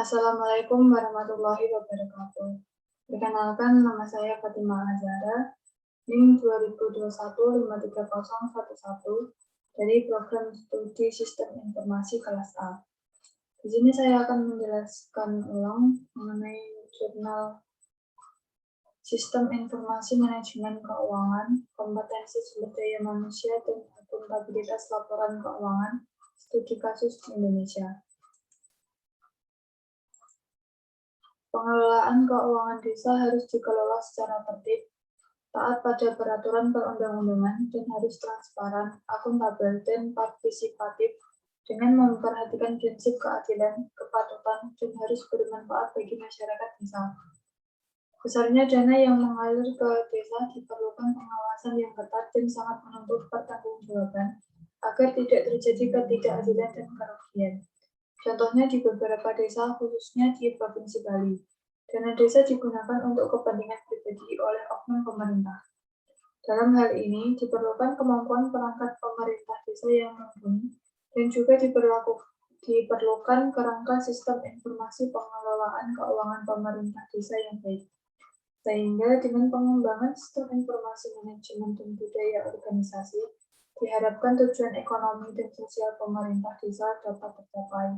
Assalamualaikum warahmatullahi wabarakatuh. Perkenalkan, nama saya Fatimah Azhara, NIM 2021-53011 dari Program Studi Sistem Informasi kelas A. Di sini saya akan menjelaskan ulang mengenai jurnal Sistem Informasi Manajemen Keuangan, Kompetensi Sumber Daya Manusia, dan Akuntabilitas Laporan Keuangan, Studi Kasus di Indonesia. Pengelolaan keuangan desa harus dikelola secara tertib, taat pada peraturan perundang-undangan, dan harus transparan, akuntabel, dan partisipatif dengan memperhatikan prinsip keadilan, kepatutan, dan harus bermanfaat bagi masyarakat desa. Besarnya dana yang mengalir ke desa diperlukan pengawasan yang ketat dan sangat menuntut pertanggungjawaban agar tidak terjadi ketidakadilan dan kerugian. Contohnya di beberapa desa, khususnya di Provinsi Bali, dana desa digunakan untuk kepentingan pribadi oleh oknum pemerintah. Dalam hal ini, diperlukan kemampuan perangkat pemerintah desa yang mumpuni dan juga diperlukan kerangka sistem informasi pengelolaan keuangan pemerintah desa yang baik. Sehingga dengan pengembangan sistem informasi manajemen dan budaya organisasi, diharapkan tujuan ekonomi dan sosial pemerintah desa dapat tercapai.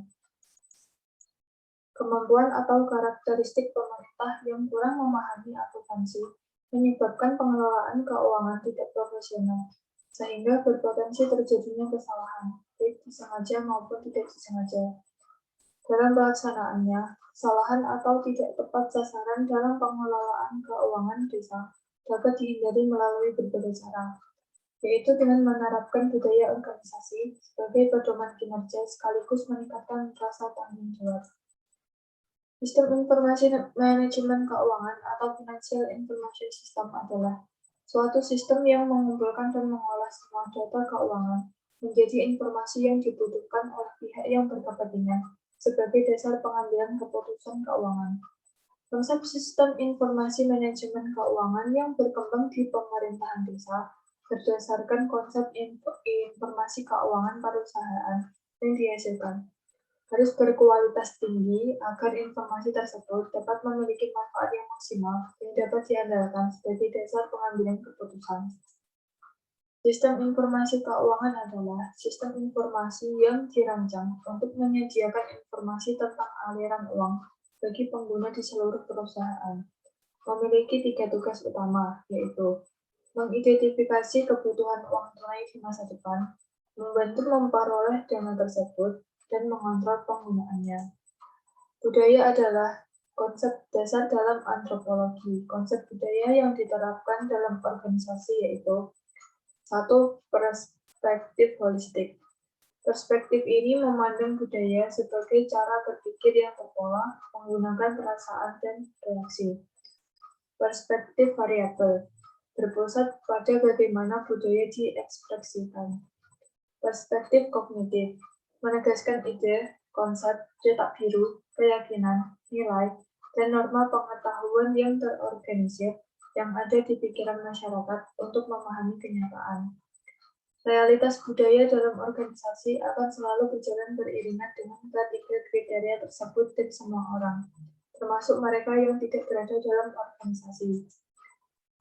Kemampuan atau karakteristik pemerintah yang kurang memahami akuntansi menyebabkan pengelolaan keuangan tidak profesional, sehingga berpotensi terjadinya kesalahan, baik disengaja maupun tidak disengaja. Dalam pelaksanaannya, kesalahan atau tidak tepat sasaran dalam pengelolaan keuangan desa dapat dihindari melalui berbagai cara, yaitu dengan menerapkan budaya organisasi sebagai pedoman kinerja sekaligus meningkatkan rasa tanggung jawab. Sistem informasi manajemen keuangan atau Financial Information System adalah suatu sistem yang mengumpulkan dan mengolah semua data keuangan menjadi informasi yang dibutuhkan oleh pihak yang berkepentingan sebagai dasar pengambilan keputusan keuangan. Konsep sistem informasi manajemen keuangan yang berkembang di pemerintahan desa berdasarkan konsep informasi keuangan perusahaan yang dihasilkan harus berkualitas tinggi agar informasi tersebut dapat memiliki manfaat yang maksimal dan dapat diandalkan sebagai dasar pengambilan keputusan. Sistem informasi keuangan adalah sistem informasi yang dirancang untuk menyediakan informasi tentang aliran uang bagi pengguna di seluruh perusahaan. Memiliki 3 tugas utama, yaitu mengidentifikasi kebutuhan uang tunai di masa depan, membantu memperoleh dana tersebut, dan mengontrol penggunaannya. Budaya adalah konsep dasar dalam antropologi. Konsep budaya yang diterapkan dalam organisasi yaitu 1. Perspektif holistik. Perspektif ini memandang budaya sebagai cara berpikir yang terpola, menggunakan perasaan dan reaksi. Perspektif variabel berpusat pada bagaimana budaya diekspresikan. Perspektif kognitif menegaskan ide, konsep, cetak biru, keyakinan, nilai, dan norma pengetahuan yang terorganisir yang ada di pikiran masyarakat untuk memahami kenyataan. Realitas budaya dalam organisasi akan selalu berjalan beriringan dengan ketiga kriteria tersebut dan semua orang, termasuk mereka yang tidak berada dalam organisasi.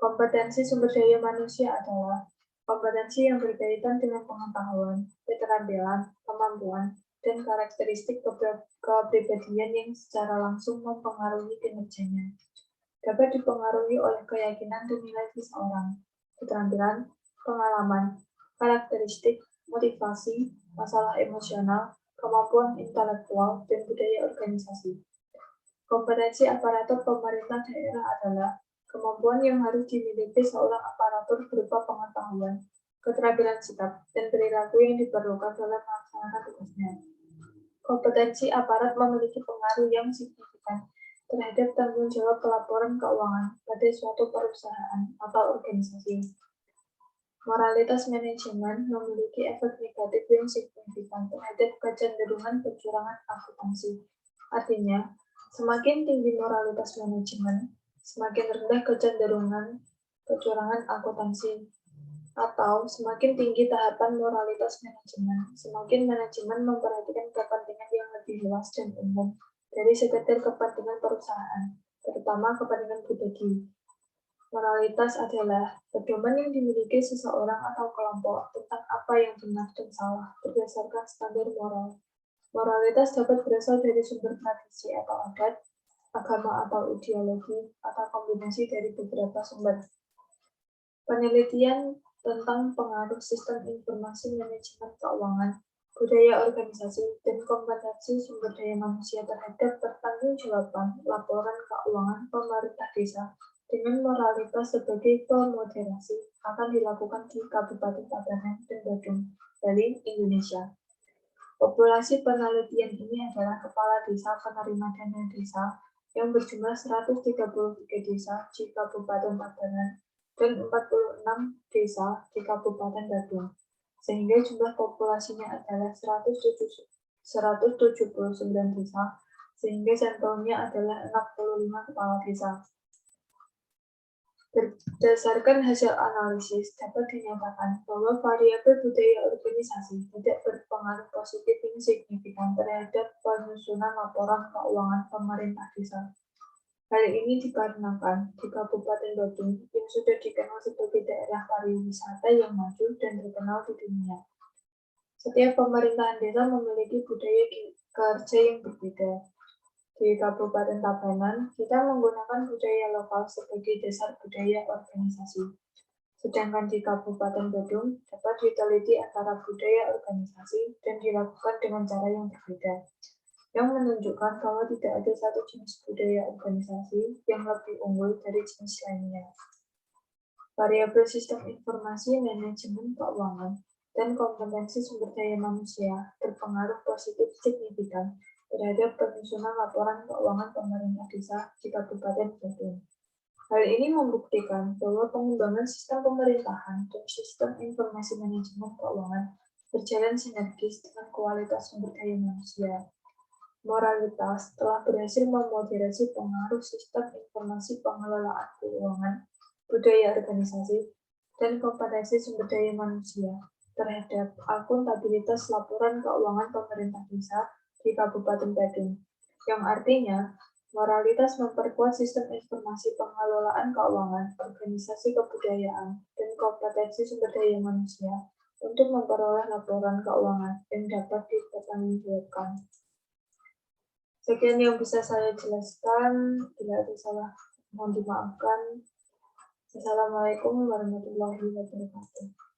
Kompetensi sumber daya manusia adalah kompetensi yang berkaitan dengan pengetahuan, keterampilan, kemampuan, dan karakteristik kepribadian yang secara langsung mempengaruhi kinerjanya. Dapat dipengaruhi oleh keyakinan dan nilai seseorang, keterampilan, pengalaman, karakteristik, motivasi, masalah emosional, kemampuan intelektual, dan budaya organisasi. Kompetensi aparatur pemerintah daerah adalah kemampuan yang harus dimiliki seorang aparatur berupa pengetahuan, keterampilan sikap, dan perilaku yang diperlukan dalam melaksanakan tugasnya. Kompetensi aparat memiliki pengaruh yang signifikan terhadap tanggung jawab pelaporan keuangan pada suatu perusahaan atau organisasi. Moralitas manajemen memiliki efek negatif yang signifikan terhadap kecenderungan kecurangan akuntansi. Artinya, semakin tinggi moralitas manajemen, semakin rendah kecenderungan kecurangan akuntansi. Atau semakin tinggi tahapan moralitas manajemen, semakin manajemen memperhatikan kepentingan yang lebih luas dan umum dari sekedar kepentingan perusahaan, terutama kepentingan pribadi. Moralitas adalah pedoman yang dimiliki seseorang atau kelompok tentang apa yang benar dan salah berdasarkan standar moral. Moralitas dapat berasal dari sumber tradisi atau adat, agama atau ideologi, atau kombinasi dari beberapa sumber. Penelitian tentang pengaruh sistem informasi manajemen keuangan, budaya organisasi, dan kompetensi sumber daya manusia terhadap pertanggungjawaban laporan keuangan pemerintah desa dengan moralitas sebagai pemoderasi akan dilakukan di Kabupaten Tabanan dan Badung, Bali, Indonesia. Populasi penelitian ini adalah kepala desa penerima dana desa yang berjumlah 133 desa di Kabupaten Tabanan dan 46 desa di Kabupaten Badung, sehingga jumlah populasinya adalah 179 desa, sehingga sampelnya adalah 65 kepala desa. Berdasarkan hasil analisis, dapat dinyatakan bahwa variabel budaya organisasi tidak berpengaruh positif yang signifikan terhadap penyusunan laporan keuangan pemerintah desa. Hal ini dikarenakan di Kabupaten Badung yang sudah dikenal sebagai daerah pariwisata yang maju dan terkenal di dunia. Setiap pemerintahan desa memiliki budaya kerja yang berbeda. Di Kabupaten Tabanan, kita menggunakan budaya lokal sebagai dasar budaya organisasi. Sedangkan di Kabupaten Badung dapat diteliti antara budaya organisasi dan dilakukan dengan cara yang berbeda, yang menunjukkan bahwa tidak ada satu jenis budaya organisasi yang lebih unggul dari jenis lainnya. Variabel sistem informasi manajemen keuangan dan kompetensi sumber daya manusia berpengaruh positif signifikan terhadap penyusunan laporan keuangan pemerintah desa di Kabupaten Badung. Hal ini membuktikan bahwa pengembangan sistem pemerintahan dan sistem informasi manajemen keuangan berjalan sinergis dengan kualitas sumber daya manusia. Moralitas telah berhasil memoderasi pengaruh sistem informasi pengelolaan keuangan, budaya organisasi, dan kompetensi sumber daya manusia terhadap akuntabilitas laporan keuangan pemerintah desa di Kabupaten Badung, yang artinya moralitas memperkuat sistem informasi pengelolaan keuangan, organisasi kebudayaan, dan kompetensi sumber daya manusia untuk memperoleh laporan keuangan yang dapat dipertanggungjawabkan. Sekian yang bisa saya jelaskan, bila ada salah mohon dimaafkan. Assalamualaikum warahmatullahi wabarakatuh.